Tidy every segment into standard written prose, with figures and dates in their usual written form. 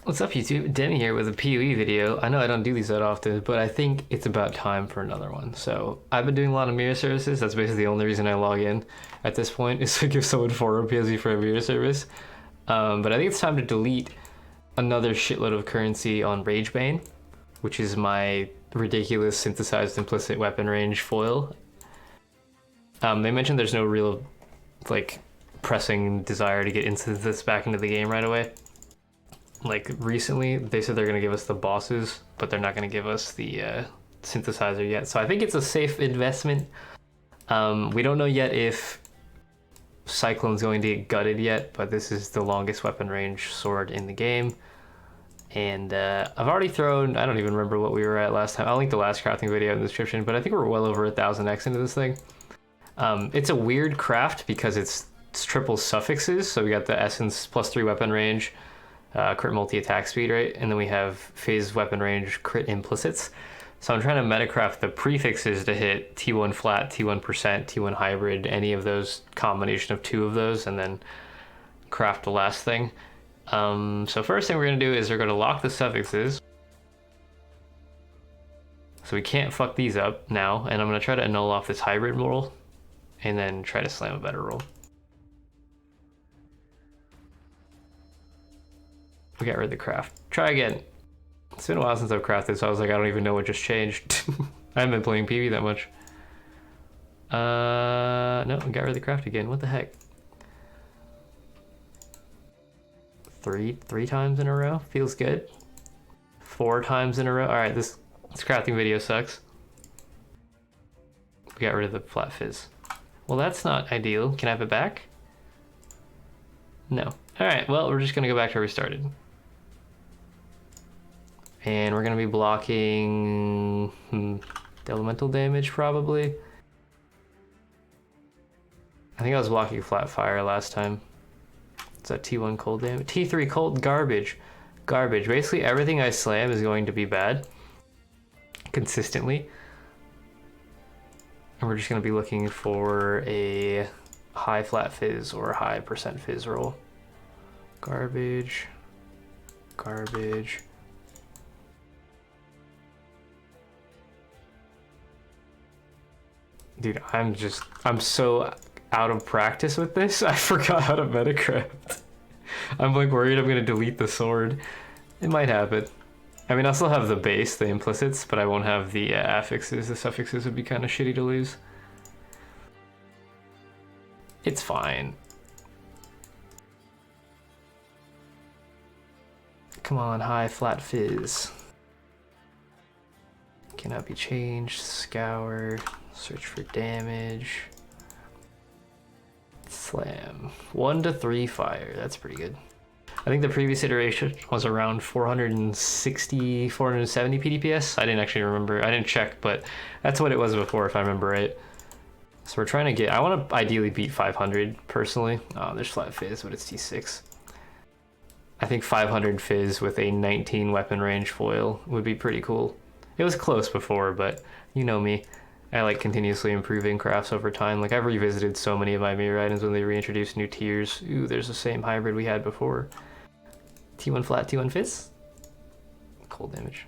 What's up, YouTube? Demi here with a PoE video. I know I don't do these that often, but I think it's about time for another one. So I've been doing a lot of mirror services. That's basically the only reason I log in at this point is to give someone 4 PSV for a mirror service. But I think it's time to delete another shitload of currency on Rage Bane, which is my ridiculous synthesized implicit weapon range foil. They mentioned there's no real like pressing desire to get into this back into the game right away. Like recently they said they're going to give us the bosses, but they're not going to give us the synthesizer yet, so I think it's a safe investment. We don't know yet if Cyclone's going to get gutted yet, but this is the longest weapon range sword in the game, and I've already thrown, I don't even remember what we were at last time. I'll link the last crafting video in the description, but I think we're well over 1000x into this thing. It's a weird craft because it's triple suffixes, so we got the essence +3 weapon range, crit multi-attack speed, right? And then we have phase weapon range crit implicits. So I'm trying to metacraft the prefixes to hit T1 flat, T1%, T1 hybrid, any of those, combination of 2 of those, and then craft the last thing. So first thing we're going to do is we're going to lock the suffixes. So we can't fuck these up now, and I'm going to try to annul off this hybrid roll, and then try to slam a better roll. We got rid of the craft. Try again. It's been a while since I've crafted, so I was like, I don't even know what just changed. I haven't been playing PvP that much. No, we got rid of the craft again. What the heck? Three times in a row? Feels good. 4 times in a row. Alright, this crafting video sucks. We got rid of the flat fizz. Well, that's not ideal. Can I have it back? No. Alright, well, we're just gonna go back to where we started. And we're going to be blocking elemental damage, probably. I think I was blocking flat fire last time. It's that T1 cold damage. T3 cold, garbage. Garbage. Basically, everything I slam is going to be bad. Consistently. And we're just going to be looking for a high flat fizz or a high percent fizz roll. Garbage. Garbage. Dude, I'm so out of practice with this. I forgot how to metacraft. I'm like worried I'm gonna delete the sword. It might happen. I mean, I'll still have the base, the implicits, but I won't have the affixes. The suffixes would be kind of shitty to lose. It's fine. Come on, high flat fizz. Cannot be changed. Scour. Search for damage. Slam. 1 to 3 fire. That's pretty good. I think the previous iteration was around 460, 470 PDPS. I didn't actually remember. I didn't check, but that's what it was before, if I remember right. So we're trying to get, I want to ideally beat 500 personally. Oh, there's flat fizz, but it's T6. I think 500 fizz with a 19 weapon range foil would be pretty cool. It was close before, but you know me. I like continuously improving crafts over time. Like, I've revisited so many of my mirror items when they reintroduced new tiers. Ooh, there's the same hybrid we had before. T1 flat, T1 fizz. Cold damage.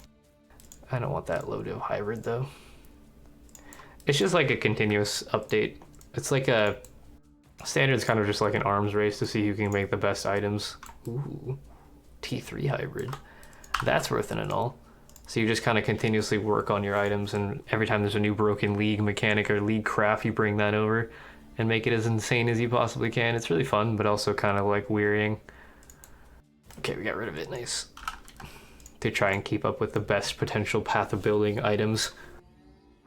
I don't want that load of hybrid though. It's just like a continuous update. It's like a standard's kind of just like an arms race to see who can make the best items. Ooh, T3 hybrid. That's worth an annul. So you just kind of continuously work on your items, and every time there's a new broken league mechanic or league craft, you bring that over and make it as insane as you possibly can. It's really fun, but also kind of like wearying. Okay, we got rid of it. Nice. To try and keep up with the best potential path of building items.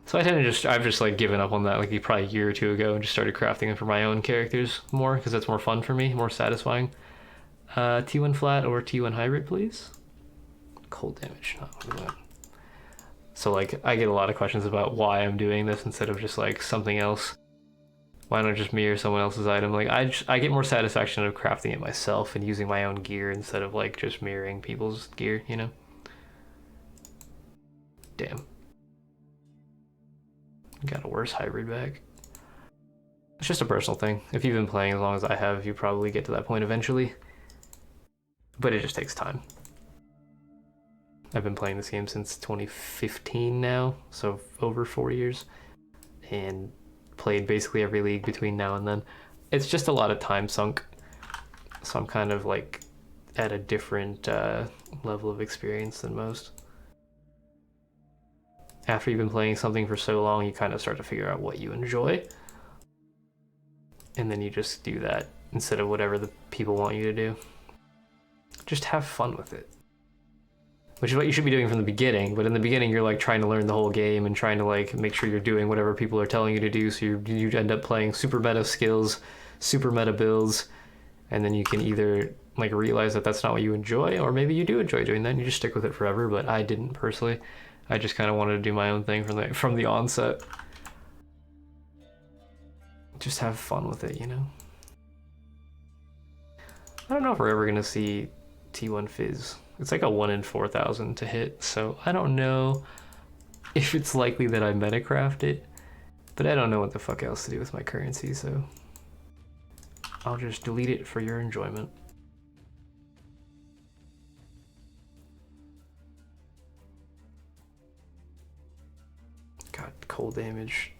So I've just like given up on that like probably a year or 2 ago and just started crafting them for my own characters more, because that's more fun for me, more satisfying. T1 flat or T1 hybrid, please. Cold damage. Oh, so like I get a lot of questions about why I'm doing this instead of just like something else. Why not just mirror someone else's item? Like I get more satisfaction of crafting it myself and using my own gear instead of like just mirroring people's gear, you know? Damn. Got a worse hybrid back. It's just a personal thing. If you've been playing as long as I have, you probably get to that point eventually. But it just takes time. I've been playing this game since 2015 now, so over 4 years, and played basically every league between now and then. It's just a lot of time sunk, so I'm kind of like at a different level of experience than most. After you've been playing something for so long, you kind of start to figure out what you enjoy, and then you just do that instead of whatever the people want you to do. Just have fun with it. Which is what you should be doing from the beginning, but in the beginning you're like trying to learn the whole game and trying to like make sure you're doing whatever people are telling you to do, so you end up playing super meta skills, super meta builds, and then you can either like realize that that's not what you enjoy, or maybe you do enjoy doing that and you just stick with it forever, but I didn't personally. I just kind of wanted to do my own thing from the onset. Just have fun with it, you know? I don't know if we're ever gonna see T1 Fizz. It's like a 1 in 4,000 to hit, so I don't know if it's likely that I metacraft it, but I don't know what the fuck else to do with my currency, so I'll just delete it for your enjoyment. God, cold damage,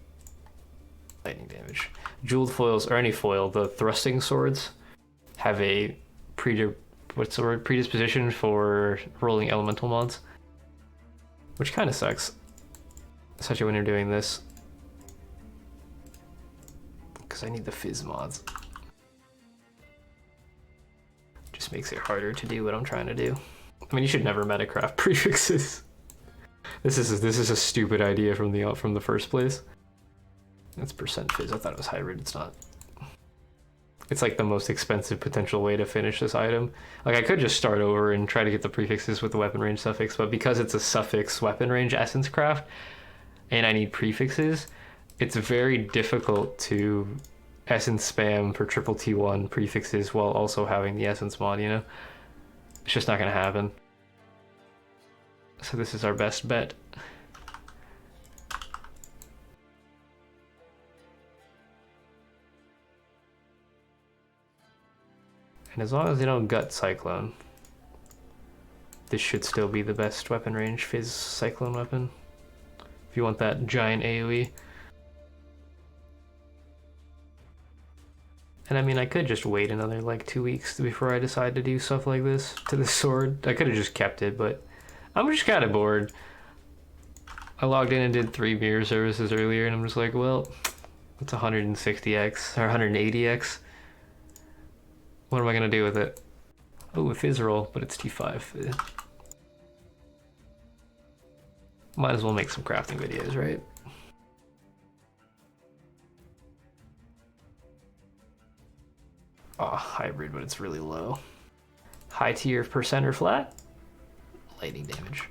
lightning damage. Jeweled foils, or any foil, the thrusting swords have a predisposition for rolling elemental mods, which kind of sucks, especially when you're doing this, because I need the fizz mods. Just makes it harder to do what I'm trying to do. I mean, you should never metacraft prefixes. This is a stupid idea from the first place. That's percent fizz. I thought it was hybrid. It's not. It's like the most expensive potential way to finish this item. Like I could just start over and try to get the prefixes with the weapon range suffix, but because it's a suffix weapon range essence craft and I need prefixes, it's very difficult to essence spam for triple T1 prefixes while also having the essence mod, you know? It's just not gonna happen. So this is our best bet. And as long as they don't gut Cyclone, this should still be the best weapon range Fizz Cyclone weapon. If you want that giant AoE. And I mean, I could just wait another like 2 weeks before I decide to do stuff like this to the sword. I could have just kept it, but I'm just kind of bored. I logged in and did 3 mirror services earlier, and I'm just like, well, it's 160x or 180x. What am I gonna do with it? Oh, a fizz roll, but it's T5. Might as well make some crafting videos, right? Oh, hybrid, but it's really low. High tier percent or flat? Lightning damage.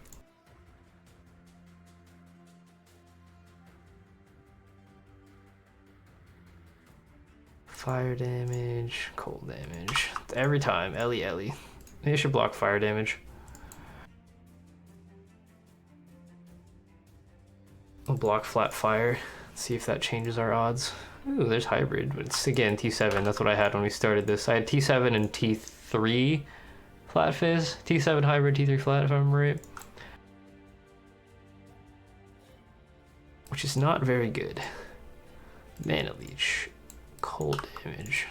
Fire damage, cold damage. Every time, Ellie. Maybe I should block fire damage. I'll block flat fire, see if that changes our odds. Ooh, there's hybrid, but it's again T7. That's what I had when we started this. I had T7 and T3 flat fizz. T7 hybrid, T3 flat, if I remember right. Which is not very good. Mana leech. Cold damage.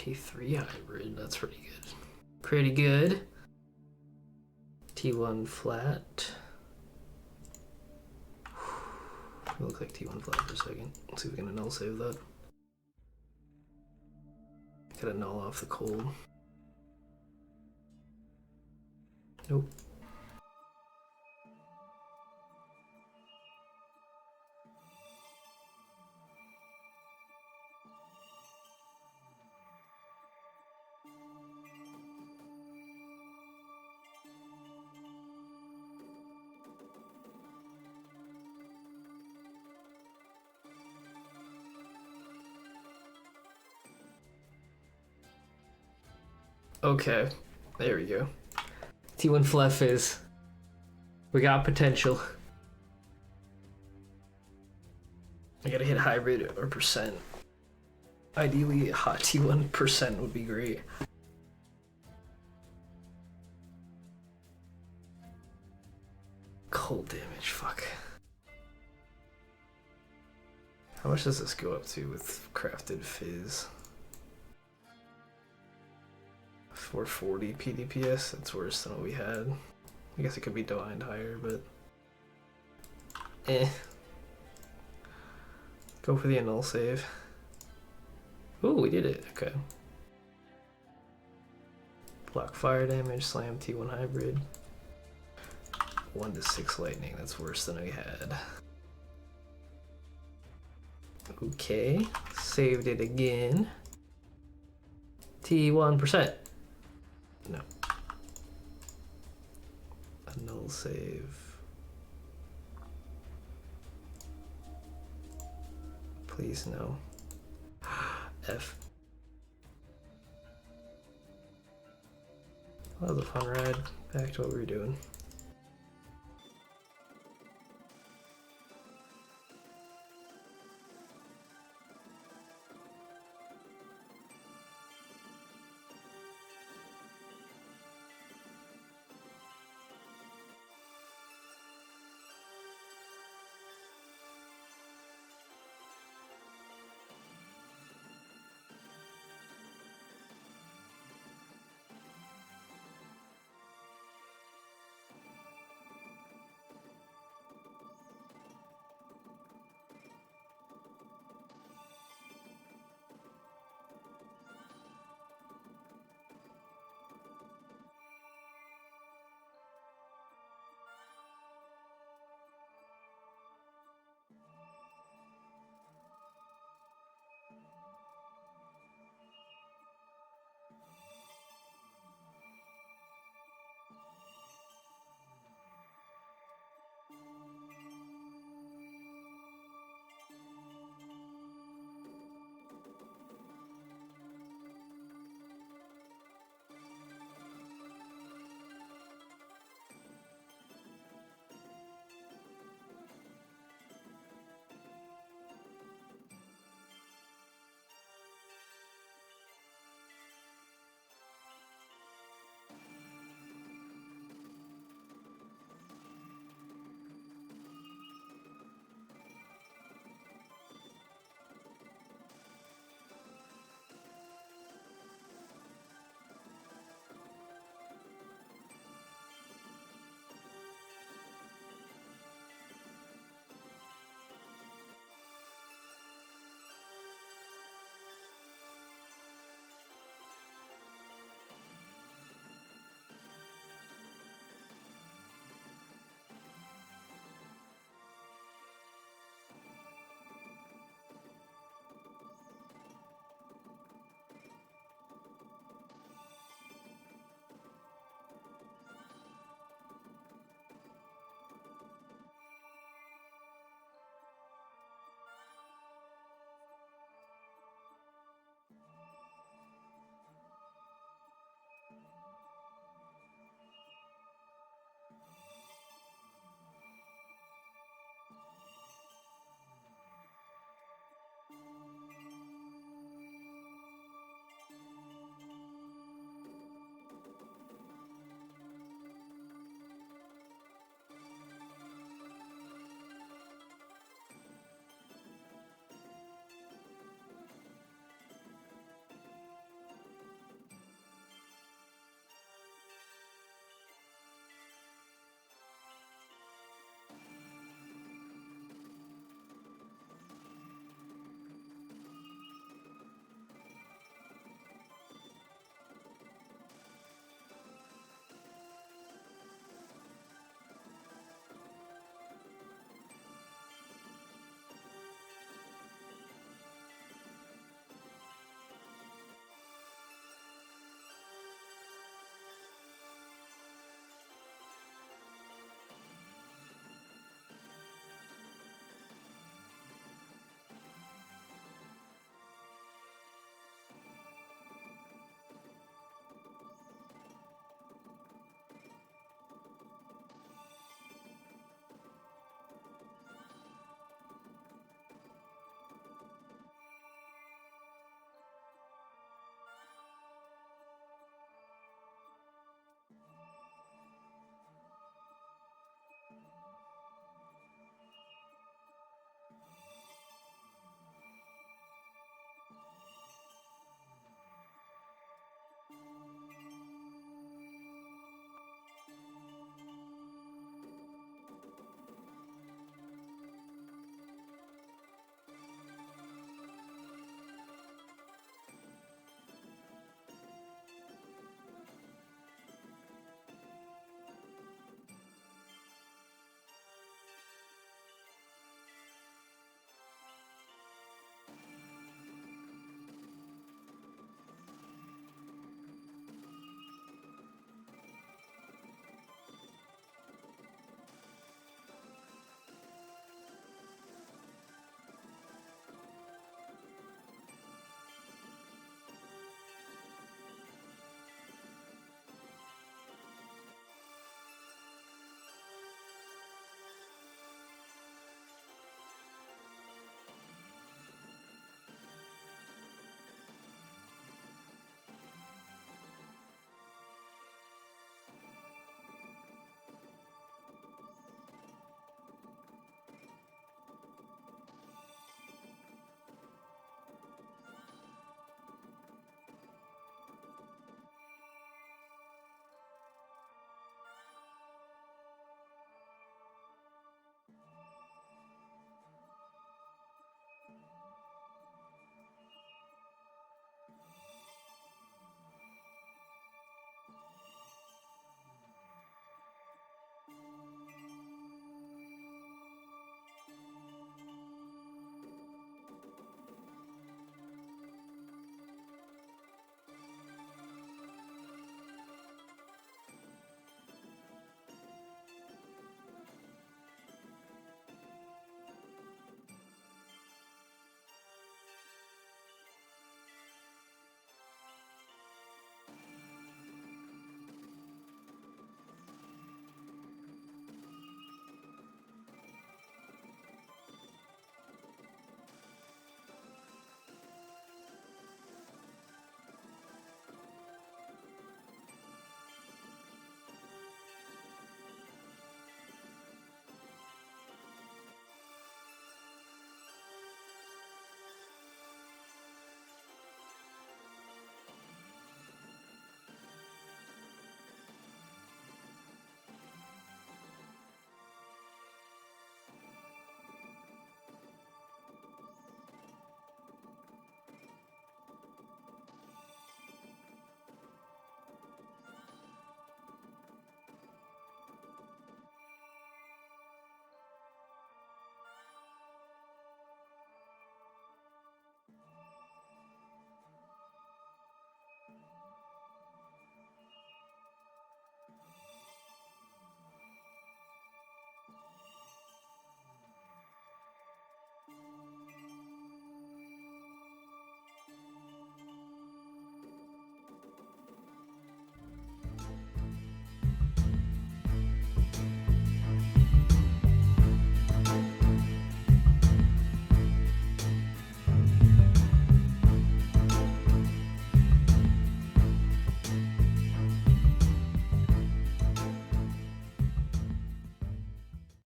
T3 hybrid, that's pretty good. Pretty good. T1 flat. It looks like T1 flat for a second. Let's see if we can null save that. Gotta null off the cold. Nope. Okay, there we go. T1 fluff is. We got potential. I gotta hit hybrid or percent. Ideally, a hot T1% would be great. Cold damage, fuck. How much does this go up to with crafted fizz? 440 PDPS, that's worse than what we had. I guess it could be divined higher, but go for the annul save. Ooh, we did it, okay. Block fire damage, slam T1 hybrid. 1 to 6 lightning, that's worse than we had. Okay, saved it again. T1%. No. A null save. Please no. F. That was a fun ride. Back to what we were doing.